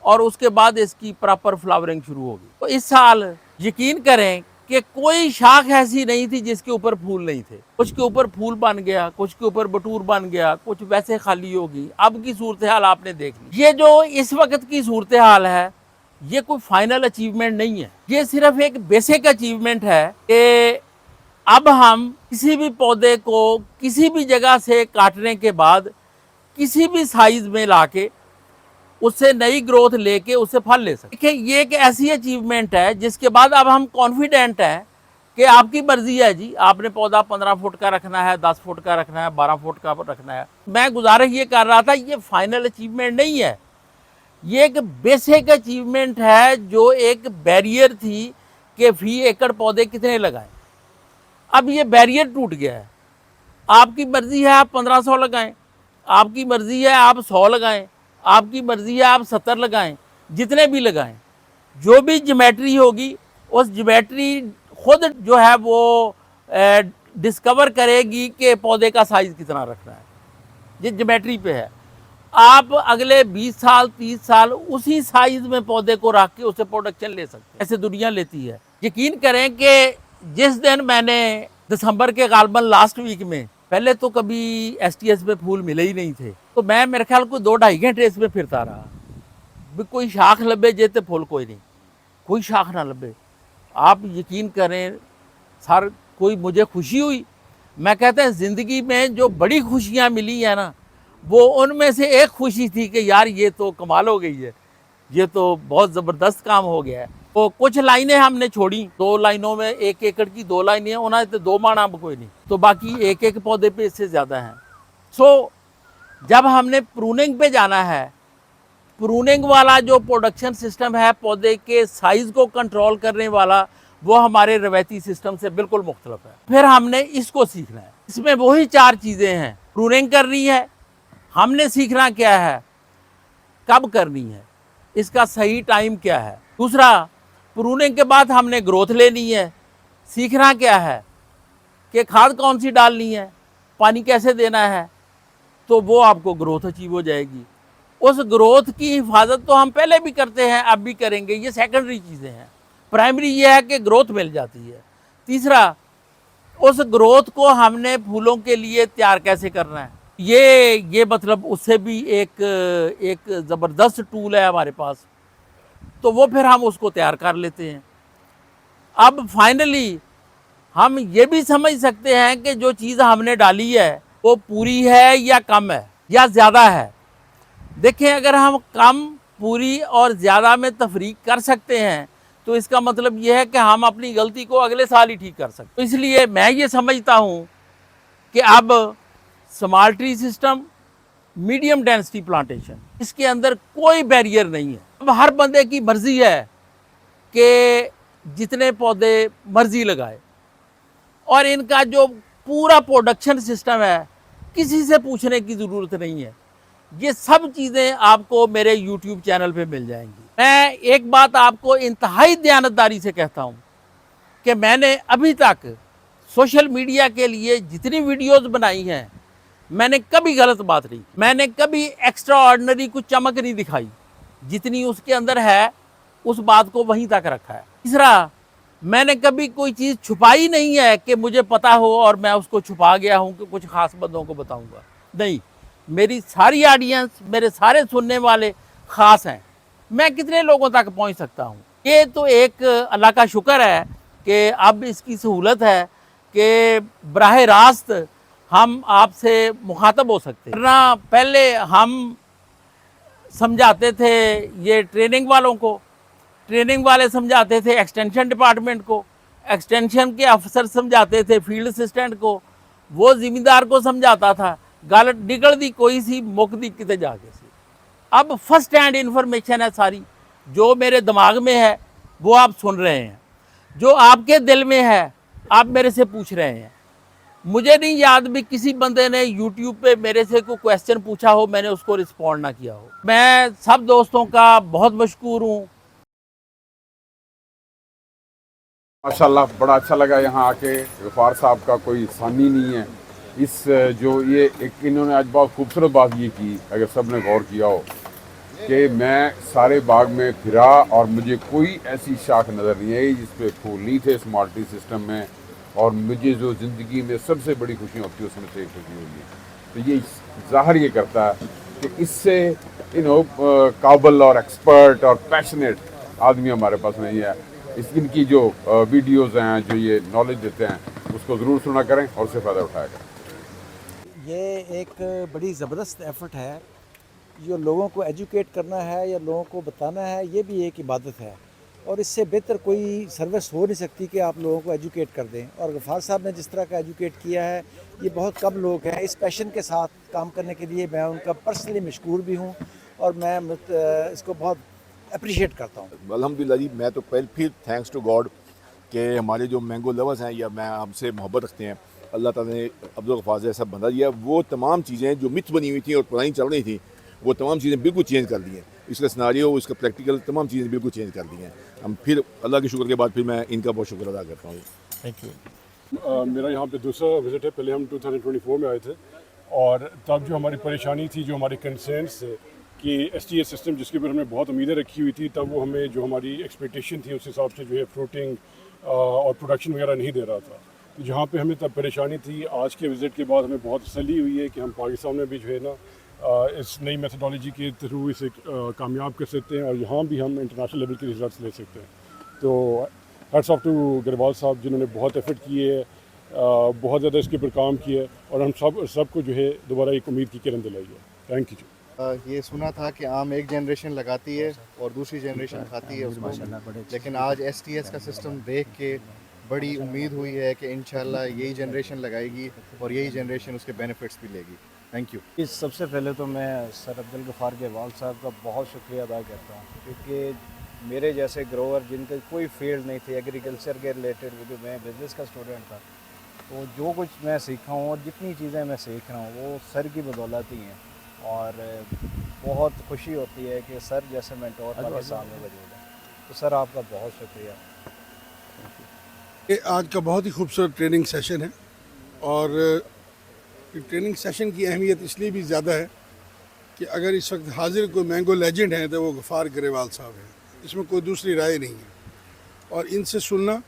Speaker 1: और उसके बाद इसकी प्रॉपर फ्लावरिंग शुरू हो गई। तो इस साल यकीन करें कि कोई शाख ऐसी नहीं थी जिसके ऊपर फूल नहीं थे। कुछ के ऊपर फूल बन गया, कुछ के ऊपर बटूर बन गया, कुछ वैसे खाली होगी। अब की सूरत हाल आपने देख ली। ये जो इस वक्त की सूरत हाल है ये कोई फाइनल अचीवमेंट नहीं है, ये सिर्फ एक बेसिक अचीवमेंट है कि अब हम किसी भी पौधे को किसी भी जगह से काटने के बाद किसी भी साइज में लाके उससे नई ग्रोथ लेके उससे फल ले सकते। देखिए, ये एक ऐसी अचीवमेंट है जिसके बाद अब हम कॉन्फिडेंट हैं कि आपकी मर्जी है जी, आपने पौधा 15 फुट का रखना है, 10 फुट का रखना है, 12 फुट का रखना है। मैं गुजारिश ये कर रहा था, ये फाइनल अचीवमेंट नहीं है, ये एक बेसिक अचीवमेंट है जो एक बैरियर थी कि फी एकड़ पौधे कितने लगाएं। अब ये बैरियर टूट गया है। आपकी मर्जी है आप 1500 लगाएं, आपकी मर्जी है आप 100 लगाएं, आपकी मर्जी है आप 70 लगाएं, जितने भी लगाएं। जो भी ज्योमेट्री होगी उस ज्योमेट्री खुद जो है वो डिस्कवर करेगी कि पौधे का साइज कितना रखना है। ये ज्योमेट्री पे है। आप अगले 20 साल 30 साल उसी साइज में पौधे को रख के उससे प्रोडक्शन ले सकते हैं। ऐसे दुनिया लेती है। यकीन करें कि जिस दिन मैंने दिसंबर के गालबन लास्ट वीक में, पहले तो कभी STS में फूल मिले ही नहीं थे, तो मैं मेरे ख्याल को 2-2.5 घंटे इसमें फिरता रहा भी कोई शाख लबे जेते फूल कोई नहीं, कोई शाख ना लबे। आप यकीन करें सर, कोई मुझे खुशी हुई। मैं कहता है ज़िंदगी में जो बड़ी खुशियाँ मिली है ना, वो उनमें से एक खुशी थी कि यार ये तो कमाल हो गई है, ये तो बहुत ज़बरदस्त काम हो गया है। तो कुछ लाइनें हमने छोड़ी, 2 लाइनों में 1 एकड़ की 2 लाइनें उन्होंने तो 2 माना कोई नहीं, तो बाकी एक पौधे पे इससे ज़्यादा हैं। सो जब हमने प्रूनिंग पे जाना है, प्रूनिंग वाला जो प्रोडक्शन सिस्टम है पौधे के साइज़ को कंट्रोल करने वाला, वो हमारे रवायती सिस्टम से बिल्कुल मुख्तलिफ है। फिर हमने इसको सीखना है। इसमें वही 4 चीज़ें हैं। प्रूनिंग करनी है, हमने सीखना क्या है, कब करनी है, इसका सही टाइम क्या है। दूसरा, प्रूनिंग के बाद हमने ग्रोथ लेनी है। सीखना क्या है कि खाद कौन सी डालनी है, पानी कैसे देना है, तो वो आपको ग्रोथ अचीव हो जाएगी। उस ग्रोथ की हिफाजत तो हम पहले भी करते हैं, अब भी करेंगे, ये सेकेंडरी चीज़ें हैं। प्राइमरी ये है कि ग्रोथ मिल जाती है। तीसरा, उस ग्रोथ को हमने फूलों के लिए तैयार कैसे करना है, ये मतलब उससे भी एक ज़बरदस्त टूल है हमारे पास, तो वो फिर हम उसको तैयार कर लेते हैं। अब फाइनली हम ये भी समझ सकते हैं कि जो चीज़ हमने डाली है वो पूरी है या कम है या ज़्यादा है। देखें, अगर हम कम, पूरी और ज़्यादा में तफरीक कर सकते हैं तो इसका मतलब ये है कि हम अपनी गलती को अगले साल ही ठीक कर सकते हैं। तो इसलिए मैं ये समझता हूँ कि अब small tree system, medium density plantation, इसके अंदर कोई बैरियर नहीं है। अब हर बंदे की मर्जी है कि जितने पौधे मर्जी लगाए, और इनका जो पूरा प्रोडक्शन सिस्टम है किसी से पूछने की ज़रूरत नहीं है। ये सब चीज़ें आपको मेरे YouTube चैनल पे मिल जाएंगी। मैं एक बात आपको इंतहाई दयानतदारी से कहता हूँ कि मैंने अभी तक सोशल मीडिया के लिए जितनी वीडियोस बनाई हैं, मैंने कभी गलत बात नहीं, मैंने कभी एक्स्ट्रा ऑर्डिनरी कुछ चमक नहीं दिखाई। जितनी उसके अंदर है उस बात को वहीं तक रखा है। तीसरा, मैंने कभी कोई चीज़ छुपाई नहीं है कि मुझे पता हो और मैं उसको छुपा गया हूँ कि कुछ ख़ास बंदों को बताऊँगा। नहीं, मेरी सारी ऑडियंस, मेरे सारे सुनने वाले ख़ास हैं। मैं कितने लोगों तक पहुँच सकता हूँ, ये तो एक अल्लाह का शुक्र है कि अब इसकी सहूलत है कि बराह रास्त हम आपसे मुखातब हो सकते हैं। वरना पहले हम समझाते थे ये ट्रेनिंग वालों को, ट्रेनिंग वाले समझाते थे एक्सटेंशन डिपार्टमेंट को, एक्सटेंशन के अफसर समझाते थे फील्ड असिस्टेंट को, वो ज़िम्मेदार को समझाता था। गल निकल दी कोई सी मुक दी किते जाके सी। अब फर्स्ट हैंड इन्फॉर्मेशन है सारी, जो मेरे दिमाग में है वो आप सुन रहे हैं, जो आपके दिल में है आप मेरे से पूछ रहे हैं। मुझे नहीं याद भी किसी बंदे ने यूट्यूब पे मेरे से कोई क्वेश्चन पूछा हो मैंने उसको रिस्पॉन्ड ना किया हो। मैं सब दोस्तों का बहुत मशकूर हूँ।
Speaker 4: माशाल्लाह बड़ा अच्छा लगा यहाँ आके। गफ़ार साहब का कोई सानी नहीं है। इस जो ये एक इन्होंने आज बहुत खूबसूरत बात ये की, अगर सब ने गौर किया हो, कि मैं सारे बाग में फिरा और मुझे कोई ऐसी शाख नज़र नहीं आई जिस पे फूल नहीं थे स्मार्ट ट्री सिस्टम में, और मुझे जो ज़िंदगी में सबसे बड़ी खुशी होती है उसमें से एक खुशी हुई है। तो ये ज़ाहिर ये करता है कि इससे काबिल और एक्सपर्ट और पैशनेट आदमी हमारे पास नहीं है। इनकी जो वीडियोज़ हैं जो ये नॉलेज देते हैं उसको ज़रूर सुना करें और उससे फ़ायदा उठाया करें।
Speaker 5: ये एक बड़ी ज़बरदस्त एफ़र्ट है, जो लोगों को एजुकेट करना है या लोगों को बताना है, ये भी एक इबादत है। और इससे बेहतर कोई सर्विस हो नहीं सकती कि आप लोगों को एजुकेट कर दें। और गफ़ार साहब ने जिस तरह का एजुकेट किया है, ये बहुत कम लोग हैं। इस पैशन के साथ काम करने के लिए मैं उनका पर्सनली मशकूर भी हूँ और मैं इसको बहुत अप्रिशिएट करता हूँ।
Speaker 6: अल्हम्दुलिल्लाह जी, मैं तो फिर थैंक्स टू गॉड कि हमारे जो मैंगो लवर्स हैं या मैं हमसे मोहब्बत रखते हैं, अल्लाह ताला ने अब्दुल गफ़ार जैसा बंदा दिया। वो तमाम चीज़ें जो मिथ बनी हुई थी और पुरानी चल रही थी, वो तमाम चीज़ें बिल्कुल चेंज कर दी हैं। इसका सिनारियो, इसका प्रैक्टिकल, तमाम चीज़ें बिल्कुल चेंज कर दी हैं। हम फिर अल्लाह के शुक्र के बाद फिर मैं इनका बहुत शुक्र अदा करता हूँ।
Speaker 5: Thank you.
Speaker 2: मेरा यहाँ पे दूसरा विज़िट है। पहले हम 2024 में आए थे और तब जो हमारी परेशानी थी, जो हमारे कंसर्न्स थे कि STS सिस्टम जिसके ऊपर हमने बहुत उम्मीदें रखी हुई थी, तब वो हमें जो हमारी एक्सपेक्टेशन थी उस हिसाब से जो है फ्रूटिंग और प्रोडक्शन वगैरह नहीं दे रहा था। तो जहाँ पे हमें तब परेशानी थी, आज के विज़िट के बाद हमें बहुत तसल्ली हुई है कि हम पाकिस्तान में भी जो है ना इस नई मेथडोलॉजी के थ्रू इसे कामयाब कर सकते हैं और यहाँ भी हम इंटरनेशनल लेवल के रिजल्ट्स ले सकते हैं। तो हैट्स ऑफ टू ग्रेवाल साहब जिन्होंने बहुत एफर्ट किए है, बहुत ज़्यादा इसके ऊपर काम किया है और हम सबको जो है दोबारा एक उम्मीद की किरण दिलाई है। Thank you.
Speaker 7: ये सुना था कि आम एक जनरेशन लगाती है और दूसरी जनरेशन खाती है उसको, लेकिन आज STS का सिस्टम देख के बड़ी उम्मीद हुई है कि इंशाल्लाह यही जनरेशन लगाएगी और यही जनरेशन उसके बेनिफिट्स भी लेगी। Thank you.
Speaker 5: सबसे पहले तो मैं सर अब्दुल गफ़ार ग्रेवाल साहब का बहुत शुक्रिया अदा करता हूँ, क्योंकि मेरे जैसे ग्रोअर जिनका कोई फील्ड नहीं थी एग्रीकल्चर के रिलेटेड, जो मैं बिज़नेस का स्टूडेंट था, तो जो कुछ मैं सीखा हूँ और जितनी चीज़ें मैं सीख रहा हूँ वो सर की बदौलत ही हैं। और बहुत खुशी होती है कि सर जैसे मेंटोर हमारे सामने मौजूद है। तो सर आपका बहुत शुक्रिया।
Speaker 8: ये आज का बहुत ही खूबसूरत ट्रेनिंग सेशन है और ट्रेनिंग सेशन की अहमियत इसलिए भी ज़्यादा है कि अगर इस वक्त हाजिर कोई मैंगो लेजेंड है तो वो गफ़ार ग्रेवाल साहब हैं, इसमें कोई दूसरी राय नहीं है। और इनसे सुनना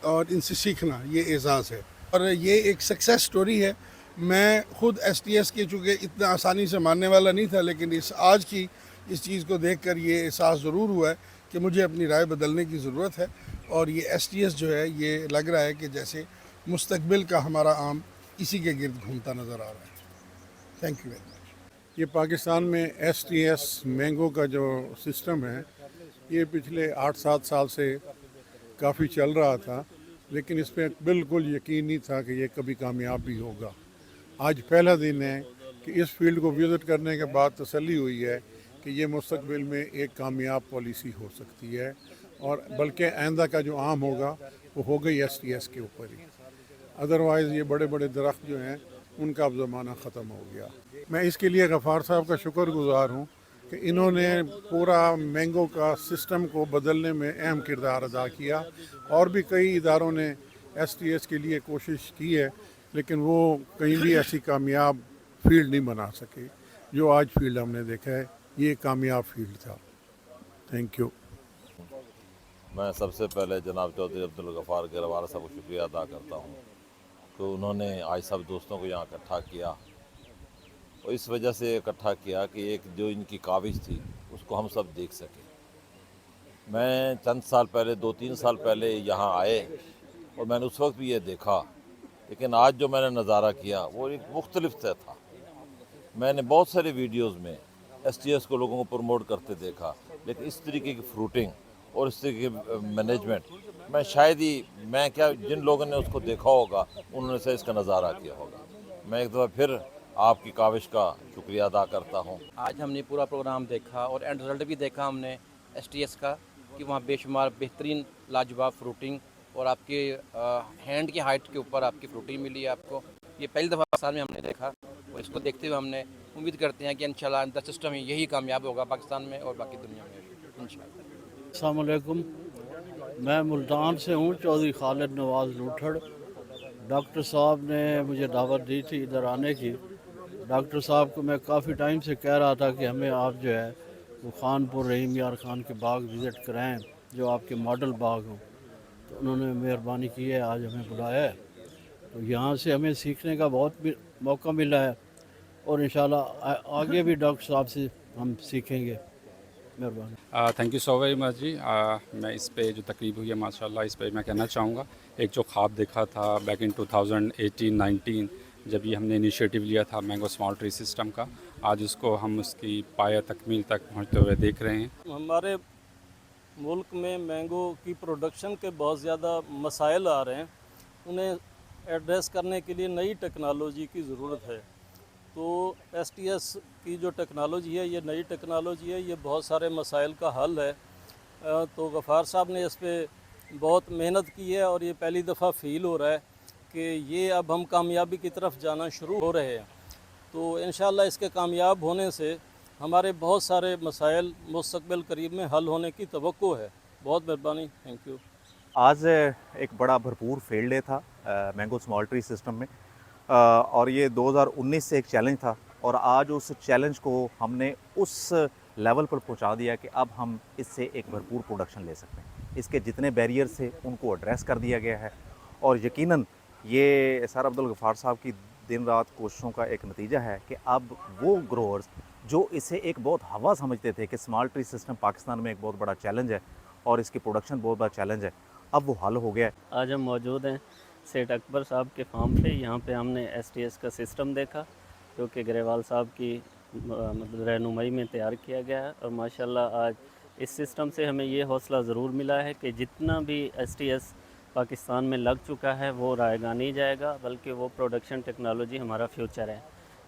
Speaker 8: और इनसे सीखना ये एज़ाज़ है और ये एक सक्सेस स्टोरी है। मैं ख़ुद STS के चूँकि इतना आसानी से मानने वाला नहीं था, लेकिन आज की इस चीज़ को देखकर ये एहसास ज़रूर हुआ है कि मुझे अपनी राय बदलने की ज़रूरत है। और ये STS जो है ये लग रहा है कि जैसे मुस्तकबिल का हमारा आम इसी के गिर्द घूमता नज़र आ रहा है। Thank you very much. ये पाकिस्तान में STS मैंगो का जो सिस्टम है ये पिछले 8-7 साल से काफ़ी चल रहा था, लेकिन इस पर बिल्कुल यकीन नहीं था कि ये कभी कामयाब भी होगा। आज पहला दिन है कि इस फील्ड को विज़िट करने के बाद तसल्ली हुई है कि ये मुस्तकबिल में एक कामयाब पॉलिसी हो सकती है और बल्कि आइंदा का जो आम होगा वो होगा ही STS के ऊपर ही। अदरवाइज़ ये बड़े बड़े दरख्त जो हैं उनका अब ज़माना ख़त्म हो गया। मैं इसके लिए गफ़ार साहब का शुक्रगुज़ार हूँ कि इन्होंने पूरा मैंगो का सिस्टम को बदलने में अहम किरदार अदा किया। और भी कई इदारों ने STS के लिए कोशिश की है, लेकिन वो कहीं भी ऐसी कामयाब फील्ड नहीं बना सके जो आज फील्ड हमने देखा है। ये कामयाब फील्ड था। Thank you.
Speaker 3: मैं सबसे पहले जनाब चौधरी अब्दुल गफ़ार ग्रेवाल साहब को शुक्रिया अदा करता हूँ तो उन्होंने आज सब दोस्तों को यहाँ इकट्ठा किया और इस वजह से इकट्ठा किया कि एक जो इनकी काविश थी उसको हम सब देख सकें। मैं चंद साल पहले 2-3 साल पहले यहाँ आए और मैंने उस वक्त भी ये देखा, लेकिन आज जो मैंने नज़ारा किया वो एक मुख्तलिफ सा था। मैंने बहुत सारे वीडियोस में STS को लोगों को प्रमोट करते देखा, लेकिन इस तरीके की फ्रूटिंग और इस तरीके की मैनेजमेंट मैं शायद ही मैं क्या जिन लोगों ने उसको देखा होगा उन्होंने से इसका नज़ारा किया होगा। मैं एक दफ़ा फिर आपकी काविश का शुक्रिया अदा करता हूँ।
Speaker 9: आज हमने पूरा प्रोग्राम देखा और एंड रिजल्ट भी देखा हमने STS का कि वहाँ बेशुमार बेहतरीन लाजवाब फ्रूटिंग और आपके हैंड की हाइट के ऊपर आपकी फ्रूटिंग मिली है आपको। ये पहली दफ़ा पाकिस्तान में हमने देखा और इसको देखते हुए हमने उम्मीद करते हैं कि इंशाल्लाह द सिस्टम यही कामयाब होगा पाकिस्तान में और बाकी दुनिया में इंशाल्लाह।
Speaker 10: अस्सलाम वालेकुम, मैं मुल्तान से हूँ, चौधरी खालिद नवाज़ लूठड़। डॉक्टर साहब ने मुझे दावत दी थी इधर आने की। डॉक्टर साहब को मैं काफ़ी टाइम से कह रहा था कि हमें आप जो है वो खानपुर रहीम यार खान के बाग विज़िट कराएं जो आपके मॉडल बाग हों। तो उन्होंने मेहरबानी की है, आज हमें बुलाया है। तो यहाँ से हमें सीखने का बहुत भी मौका मिला है और इंशाल्लाह आगे भी डॉक्टर साहब से हम सीखेंगे। मेहरबानी।
Speaker 11: Thank you so very much जी। मैं इस पे जो तकरीब हुई है माशाल्लाह, इस पे मैं कहना चाहूँगा, एक जो ख्वाब देखा था बैक इन 2018-19 जब ये हमने इनिशिएटिव लिया था मैंगो स्मॉल ट्री सिस्टम का, आज उसको हम उसकी पाया तकमील तक पहुँचते हुए देख रहे हैं।
Speaker 12: हमारे मुल्क में मैंगो की प्रोडक्शन के बहुत ज़्यादा मसाइल आ रहे हैं, उन्हें एड्रेस करने के लिए नई टेक्नोलॉजी की ज़रूरत है। तो STS की जो टेक्नोलॉजी है, ये नई टेक्नोलॉजी है, ये बहुत सारे मसाइल का हल है। तो गफ़ार साहब ने इस पर बहुत मेहनत की है और ये पहली दफ़ा फ़ील हो रहा है कि ये अब हम कामयाबी की तरफ जाना शुरू हो रहे हैं। तो इंशाल्लाह इसके कामयाब होने से हमारे बहुत सारे मसाइल मुस्तक़बिल करीब में हल होने की तवक्को है। बहुत मेहरबानी, थैंक यू।
Speaker 13: आज एक बड़ा भरपूर फील्ड डे था मैंगो स्मॉल ट्री सिस्टम में, और ये 2019 से एक चैलेंज था और आज उस चैलेंज को हमने उस लेवल पर पहुंचा दिया कि अब हम इससे एक भरपूर प्रोडक्शन ले सकते हैं। इसके जितने बैरियर्स थे उनको एड्रेस कर दिया गया है और यकीनन ये सर अब्दुल गफ़ार साहब की दिन रात कोशिशों का एक नतीजा है कि अब वो ग्रोअर्स जो इसे एक बहुत हवा समझते थे कि स्मॉल ट्री सिस्टम पाकिस्तान में एक बहुत बड़ा चैलेंज है और इसकी प्रोडक्शन बहुत बड़ा चैलेंज है, अब वो हल हो गया है।
Speaker 14: आज हम मौजूद हैं सेठ अकबर साहब के फार्म पे। यहाँ पे हमने STS का सिस्टम देखा जो कि ग्रेवाल साहब की मतलब रहनुमाई में तैयार किया गया है और माशाल्लाह आज इस सिस्टम से हमें ये हौसला ज़रूर मिला है कि जितना भी STS पाकिस्तान में लग चुका है वो रायगा नहीं जाएगा, बल्कि वो प्रोडक्शन टेक्नोलॉजी हमारा फ्यूचर है।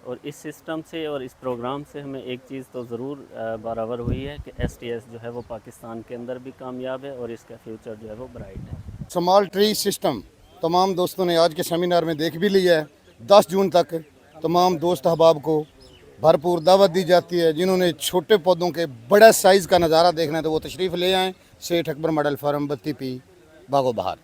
Speaker 14: और इस सिस्टम से और इस प्रोग्राम से हमें एक चीज़ तो ज़रूर बराबर हुई है कि STS जो है वो पाकिस्तान के अंदर भी कामयाब है और इसका फ्यूचर जो है वो ब्राइट है।
Speaker 15: स्मॉल ट्री सिस्टम तमाम दोस्तों ने आज के सेमिनार में देख भी लिया है। 10 जून तक तमाम दोस्त अहबाब को भरपूर दावत दी जाती है। जिन्होंने छोटे पौधों के बड़ा साइज़ का नज़ारा देखना है तो वो तशरीफ़ ले आएँ। सेठ अकबर मॉडल फार्म 32P बागो बहार।